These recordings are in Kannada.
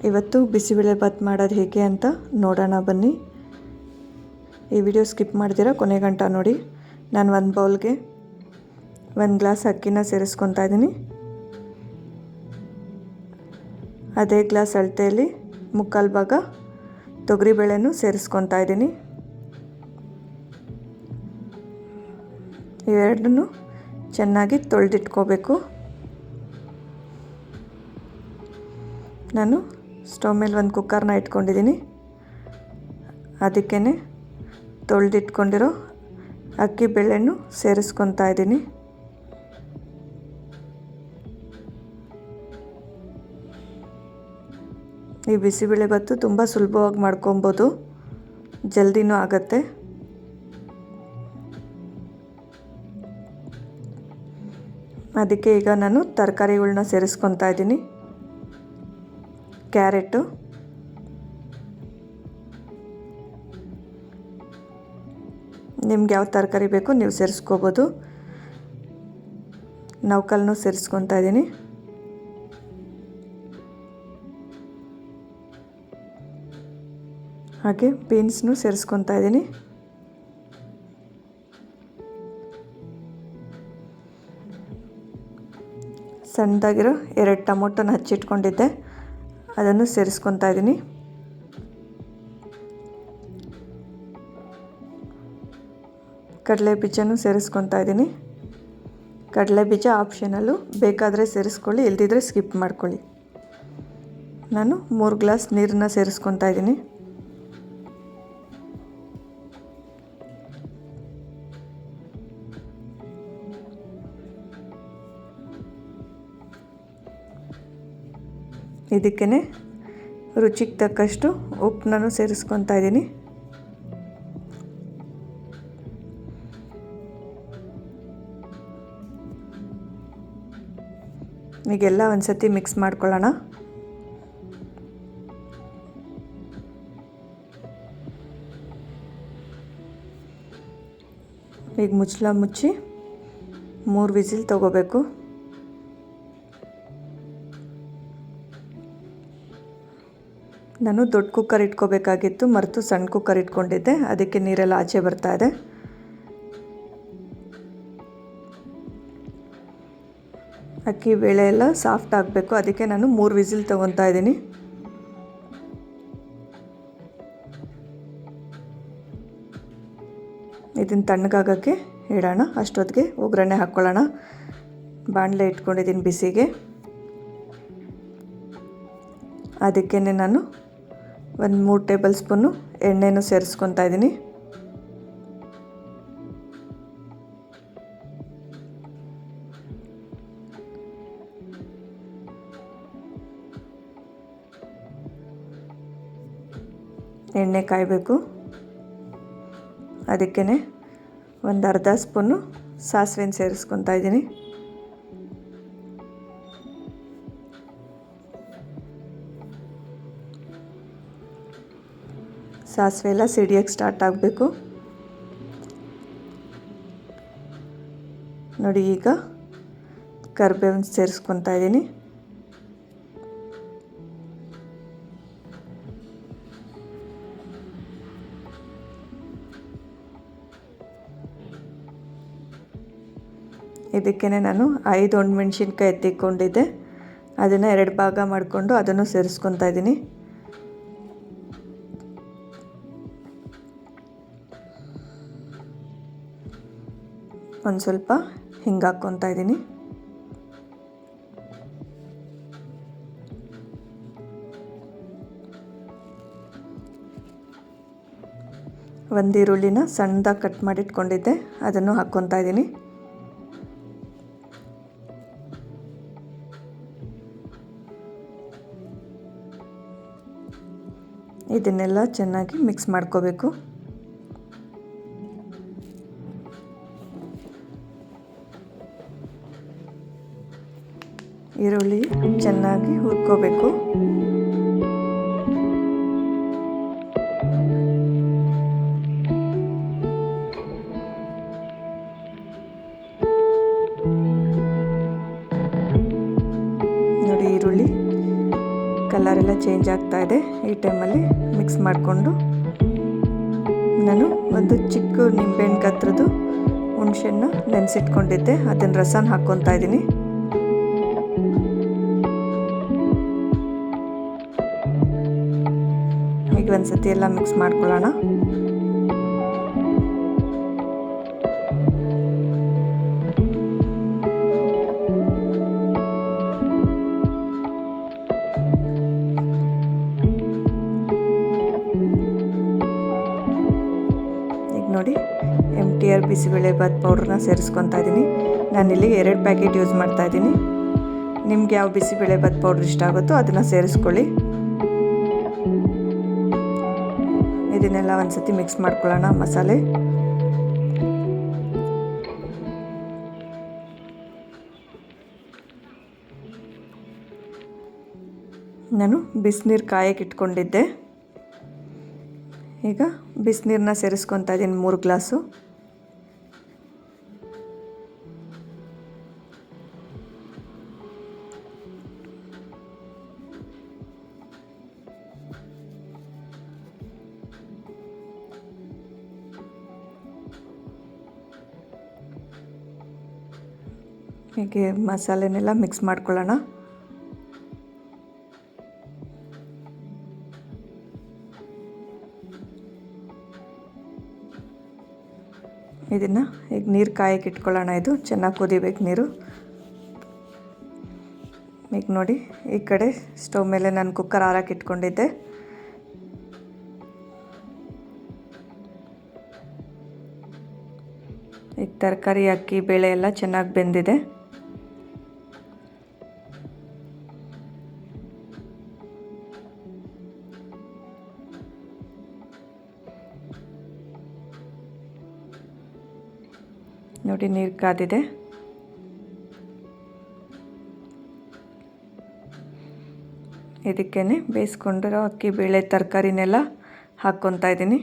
ಇವತ್ತು ಬಿಸಿಬೇಳೆಬಾತ್ ಮಾಡೋದು ಹೇಗೆ ಅಂತ ನೋಡೋಣ ಬನ್ನಿ. ಈ ವಿಡಿಯೋ ಸ್ಕಿಪ್ ಮಾಡ್ತೀರಾ ಕೊನೆಗಂಟ ನೋಡಿ. ನಾನು ಒಂದು ಬೌಲ್ಗೆ 1 ಗ್ಲಾಸ್ ಅಕ್ಕಿನ ಸೇರಿಸ್ಕೊತಾ ಇದ್ದೀನಿ. ಅದೇ ಗ್ಲಾಸ್ ಅಳತೆಯಲ್ಲಿ 3/4 ಭಾಗ ತೊಗರಿಬೇಳೆನೂ ಸೇರಿಸ್ಕೊತಾ ಇದ್ದೀನಿ. ಇವೆರಡನ್ನೂ ಚೆನ್ನಾಗಿ ತೊಳೆದಿಟ್ಕೋಬೇಕು. ನಾನು ಸ್ಟವ್ ಮೇಲೆ ಒಂದು ಕುಕ್ಕರ್ನ ಇಟ್ಕೊಂಡಿದ್ದೀನಿ. ಅದಕ್ಕೇ ತೊಳೆದಿಟ್ಕೊಂಡಿರೋ ಅಕ್ಕಿ ಬೇಳೆನೂ ಸೇರಿಸ್ಕೊತಾ ಇದ್ದೀನಿ. ಈ ಬಿಸಿಬೇಳೆಬಾತು ತುಂಬ ಸುಲಭವಾಗಿ ಮಾಡ್ಕೊಬೋದು, ಜಲ್ದಿನೂ ಆಗುತ್ತೆ. ಅದಕ್ಕೆ ಈಗ ನಾನು ತರಕಾರಿಗಳನ್ನ ಸೇರಿಸ್ಕೊತಾ ಇದ್ದೀನಿ. ಕ್ಯಾರೆಟು, ನಿಮ್ಗೆ ಯಾವ ತರಕಾರಿ ಬೇಕು ನೀವು ಸೇರಿಸ್ಕೋಬೋದು. ನೌಕಲ್ನೂ ಸೇರಿಸ್ಕೊತಾ ಇದ್ದೀನಿ. ಹಾಗೆ ಬೀನ್ಸ್ನೂ ಸೇರಿಸ್ಕೊತಾ ಇದ್ದೀನಿ. ಸಣ್ಣದಾಗಿರೋ 2 ಟೊಮೊಟೊನ ಹಚ್ಚಿಟ್ಕೊಂಡಿದ್ದೆ, ಅದನ್ನು ಸೇರಿಸ್ಕೊತಾ ಇದ್ದೀನಿ. ಕಡಲೆ ಬೀಜನೂ ಸೇರಿಸ್ಕೊತಾ ಇದ್ದೀನಿ. ಕಡಲೆ ಬೀಜ ಆಪ್ಷನಲ್ಲು, ಬೇಕಾದರೆ ಸೇರಿಸ್ಕೊಳ್ಳಿ, ಇಲ್ದಿದ್ರೆ ಸ್ಕಿಪ್ ಮಾಡ್ಕೊಳ್ಳಿ. ನಾನು 3 ಗ್ಲಾಸ್ ನೀರನ್ನ ಸೇರಿಸ್ಕೊತಾ ಇದ್ದೀನಿ. ಇದಕ್ಕೇ ರುಚಿಗೆ ತಕ್ಕಷ್ಟು ಉಪ್ಪನ್ನು ಸೇರಿಸ್ಕೊತಾ ಇದ್ದೀನಿ. ಈಗೆಲ್ಲ ಒಂದು ಸತಿ ಮಿಕ್ಸ್ ಮಾಡ್ಕೊಳ್ಳೋಣ. ಈಗ ಮುಚ್ಚಳ ಮುಚ್ಚಿ 3 ವಿಸಿಲ್ ತಗೋಬೇಕು. ನಾನು ದೊಡ್ಡ ಕುಕ್ಕರ್ ಇಟ್ಕೋಬೇಕಾಗಿತ್ತು, ಮರೆತು ಸಣ್ಣ ಕುಕ್ಕರ್ ಇಟ್ಕೊಂಡಿದ್ದೆ, ಅದಕ್ಕೆ ನೀರೆಲ್ಲ ಆಚೆ ಬರ್ತಾ ಇದೆ. ಅಕ್ಕಿ ಬೇಳೆ ಎಲ್ಲ ಸಾಫ್ಟ್ ಆಗಬೇಕು, ಅದಕ್ಕೆ ನಾನು 3 ವಿಸಿಲ್ ತೊಗೊತಾ ಇದ್ದೀನಿ. ಇದನ್ನು ತಣ್ಣಗಾಗೋಕ್ಕೆ ಇಡೋಣ. ಅಷ್ಟೊತ್ತಿಗೆ ಒಗ್ಗರಣೆ ಹಾಕ್ಕೊಳ್ಳೋಣ. ಬಾಣಲೆ ಇಟ್ಕೊಂಡಿದ್ದೀನಿ ಬಿಸಿಗೆ. ಅದಕ್ಕೇ ನಾನು 3 ಟೇಬಲ್ ಸ್ಪೂನು ಎಣ್ಣೆನೂ ಸೇರಿಸ್ಕೊತಾ ಇದ್ದೀನಿ. ಎಣ್ಣೆ ಕಾಯಬೇಕು. ಅದಕ್ಕೇ ಒಂದು ಅರ್ಧ ಸ್ಪೂನು ಸಾಸಿವೆನ ಸೇರಿಸ್ಕೊತಾ ಇದ್ದೀನಿ. ಸಾಸಿವೆ ಎಲ್ಲ ಸಿಡಿಯೋಕ್ಕೆ ಸ್ಟಾರ್ಟ್ ಆಗಬೇಕು. ನೋಡಿ, ಈಗ ಕರಿಬೇವನ್ನ ಸೇರಿಸ್ಕೊತಾ ಇದ್ದೀನಿ. ಇದಕ್ಕೇ ನಾನು 5 ಒಣಮೆಣ್ಸಿನ್ಕಾಯಿ ಎತ್ತಿಕೊಂಡಿದ್ದೆ, ಅದನ್ನು 2 ಭಾಗ ಮಾಡಿಕೊಂಡು ಅದನ್ನು ಸೇರಿಸ್ಕೊತಾ ಇದ್ದೀನಿ. ಒಂದು ಸ್ವಲ್ಪ ಹಿಂಗೆ ಹಾಕ್ಕೊತಾ ಇದ್ದೀನಿ. ಒಂದು ಈರುಳ್ಳಿನ ಸಣ್ಣದಾಗಿ ಕಟ್ ಮಾಡಿಟ್ಕೊಂಡಿದ್ದೆ, ಅದನ್ನು ಹಾಕ್ಕೊತಾ ಇದ್ದೀನಿ. ಇದನ್ನೆಲ್ಲ ಚೆನ್ನಾಗಿ ಮಿಕ್ಸ್ ಮಾಡ್ಕೋಬೇಕು. ಈರುಳ್ಳಿ ಚೆನ್ನಾಗಿ ಹುರ್ಕೋಬೇಕು. ನೋಡಿ, ಈರುಳ್ಳಿ ಕಲರೆಲ್ಲ ಚೇಂಜ್ ಆಗ್ತಾ ಇದೆ. ಈ ಟೈಮಲ್ಲಿ ಮಿಕ್ಸ್ ಮಾಡಿಕೊಂಡು ನಾನು ಒಂದು ಚಿಕ್ಕ ನಿಂಬೆಹಣ್ಣು ಗಾತ್ರದ್ದು ಹುಣಸೆಹಣ್ಣು ನೆನೆಸಿಟ್ಕೊಂಡಿದ್ದೆ, ಅದನ್ನು ರಸನ ಹಾಕ್ಕೊತಾ ಇದ್ದೀನಿ. ಈಗ ಒಂದ್ಸತಿ ಎಲ್ಲ ಮಿಕ್ಸ್ ಮಾಡ್ಕೊಳ್ಳೋಣ. ನೋಡಿ MTR ಬಿಸಿಬೇಳೆಬಾತ್ ಪೌಡ್ರನ್ನ ಸೇರಿಸ್ಕೊತಾ ಇದ್ದೀನಿ. ನಾನಿಲ್ಲಿ 2 ಪ್ಯಾಕೆಟ್ ಯೂಸ್ ಮಾಡ್ತಾ ಇದ್ದೀನಿ. ನಿಮ್ಗೆ ಯಾವ ಬಿಸಿಬೇಳೆಬಾತ್ ಪೌಡ್ರ್ ಇಷ್ಟ ಆಗುತ್ತೋ ಅದನ್ನು ಸೇರಿಸ್ಕೊಳ್ಳಿ. ಇದನ್ನೆಲ್ಲ ಒಂದ್ಸತಿ ಮಿಕ್ಸ್ ಮಾಡ್ಕೊಳ್ಳೋಣ. ಮಸಾಲೆ ನಾನು ಬಿಸಿನೀರು ಕಾಯಕ್ಕೆ ಇಟ್ಕೊಂಡಿದ್ದೆ. ಈಗ ಬಿಸಿನೀರನ್ನ ಸೇರಿಸ್ಕೊತಾ ಇದ್ದೀನಿ 3 ಗ್ಲಾಸು. ಹೀಗೆ ಮಸಾಲೆನೆಲ್ಲ ಮಿಕ್ಸ್ ಮಾಡ್ಕೊಳ್ಳೋಣ. ಇದನ್ನು ಈಗ ನೀರು ಕಾಯಕ್ಕೆ ಇಟ್ಕೊಳ್ಳೋಣ. ಇದು ಚೆನ್ನಾಗಿ ಕುದಿಬೇಕು ನೀರು. ಈಗ ನೋಡಿ, ಈ ಕಡೆ ಸ್ಟವ್ ಮೇಲೆ ನಾನು ಕುಕ್ಕರ್ ಆರಕ್ಕೆ ಇಟ್ಕೊಂಡಿದ್ದೆ. ಈಗ ತರಕಾರಿ, ಅಕ್ಕಿ, ಬೇಳೆ ಎಲ್ಲ ಚೆನ್ನಾಗಿ ಬೆಂದಿದೆ. ನೋಡಿ ನೀರು ಕಾದಿದೆ. ಇದಕ್ಕೇ ಬೇಯಿಸ್ಕೊಂಡಿರೋ ಅಕ್ಕಿ, ಬೇಳೆ, ತರಕಾರಿನೆಲ್ಲ ಹಾಕ್ಕೊತಾ ಇದ್ದೀನಿ.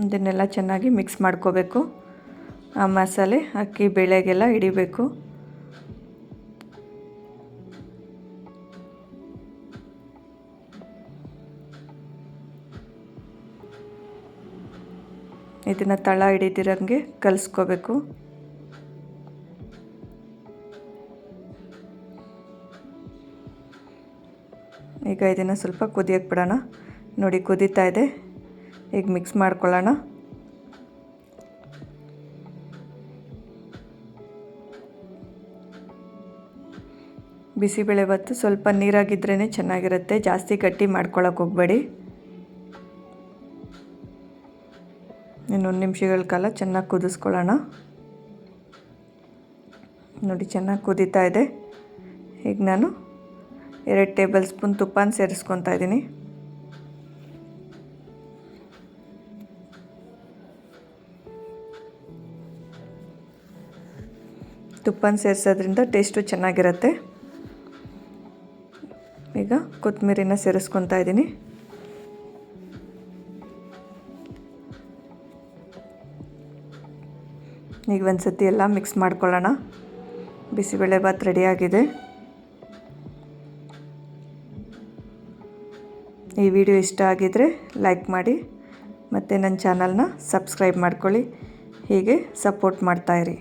ಇದನ್ನೆಲ್ಲ ಚೆನ್ನಾಗಿ ಮಿಕ್ಸ್ ಮಾಡ್ಕೋಬೇಕು. ಆ ಮಸಾಲೆ ಅಕ್ಕಿ ಬೇಳೆಗೆಲ್ಲ ಹಿಡಿಬೇಕು. ಇದನ್ನು ತಳ ಹಿಡಿದಿರಂಗೆ ಕಲಿಸ್ಕೋಬೇಕು. ಈಗ ಇದನ್ನು ಸ್ವಲ್ಪ ಕುದಿಯಕ್ಕೆ ಬಿಡೋಣ. ನೋಡಿ ಕುದೀತಾ ಇದೆ. ಈಗ ಮಿಕ್ಸ್ ಮಾಡ್ಕೊಳ್ಳೋಣ. ಬಿಸಿಬೇಳೆಬಾತು ಸ್ವಲ್ಪ ನೀರಾಗಿದ್ರೇ ಚೆನ್ನಾಗಿರುತ್ತೆ, ಜಾಸ್ತಿ ಗಟ್ಟಿ ಮಾಡ್ಕೊಳ್ಳೋಕೆ ಹೋಗಬೇಡಿ. ಇನ್ನೊಂದು ನಿಮಿಷಗಳ ಕಾಲ ಚೆನ್ನಾಗಿ ಕುದಿಸ್ಕೊಳ್ಳೋಣ. ನೋಡಿ ಚೆನ್ನಾಗಿ ಕುದೀತಾ ಇದೆ. ಈಗ ನಾನು 2 ಟೇಬಲ್ ಸ್ಪೂನ್ ತುಪ್ಪನ ಸೇರಿಸ್ಕೊತಾ ಇದ್ದೀನಿ. ತುಪ್ಪನ ಸೇರಿಸೋದ್ರಿಂದ ಟೇಸ್ಟು ಚೆನ್ನಾಗಿರುತ್ತೆ. ಈಗ ಕೊತ್ತಂಬರಿನ ಸೇರಿಸ್ಕೊತಾ ಇದ್ದೀನಿ. ಈಗ ಒಂದ್ಸತಿ ಎಲ್ಲ ಮಿಕ್ಸ್ ಮಾಡ್ಕೊಳ್ಳೋಣ. ಬಿಸಿಬೇಳೆಬಾತ್ ರೆಡಿಯಾಗಿದೆ. ಈ ವಿಡಿಯೋ ಇಷ್ಟ ಆಗಿದರೆ ಲೈಕ್ ಮಾಡಿ, ಮತ್ತು ನನ್ನ ಚಾನಲ್ನ ಸಬ್ಸ್ಕ್ರೈಬ್ ಮಾಡ್ಕೊಳ್ಳಿ. ಹೀಗೆ ಸಪೋರ್ಟ್ ಮಾಡ್ತಾಯಿರಿ.